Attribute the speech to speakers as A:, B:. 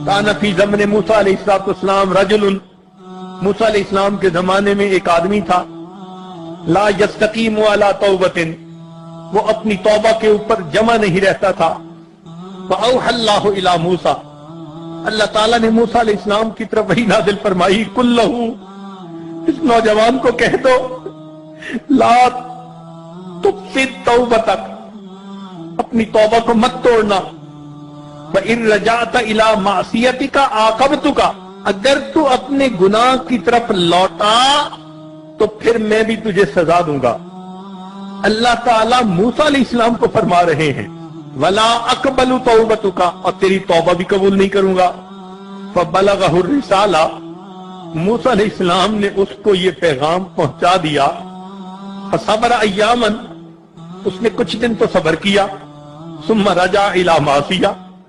A: کان فی زمن موسیٰ علیہ السلام رجل، موسیٰ علیہ السلام کے زمانے میں ایک آدمی تھا، لا یستقیم علی توبۃ، وہ اپنی توبہ کے اوپر جمع نہیں رہتا تھا۔ فأوحى اللہ الی موسیٰ، اللہ تعالیٰ نے موسیٰ علیہ السلام کی طرف وحی نازل فرمائی، قل لہ، اس نوجوان کو کہہ دو، لا تفسد توبتک، اپنی توبہ کو مت توڑنا، وَإِن رَجَعْتَ إِلَىٰ مَعْصِيَتِكَ عَاقَبْتُكَ، اگر تو اپنے گناہ کی طرف لوٹا تو پھر میں بھی تجھے سزا دوں گا۔ اللہ تعالیٰ موسیٰ علیہ السلام کو فرما رہے ہیں وَلَا أَقْبَلُ تَوْبَتُكَ، اور تیری توبہ بھی قبول نہیں کروں گا۔ فَبَلَغَهُ الرِّسَالَةُ، موسیٰ علیہ السلام نے اس کو یہ پیغام پہنچا دیا۔ فَصَبَرَ أَيَّامًا، اس نے کچھ دن تو صبر کیا۔ ثُمَّ رَجَعَ إِلَىٰ مَعْصِيَتِهِ،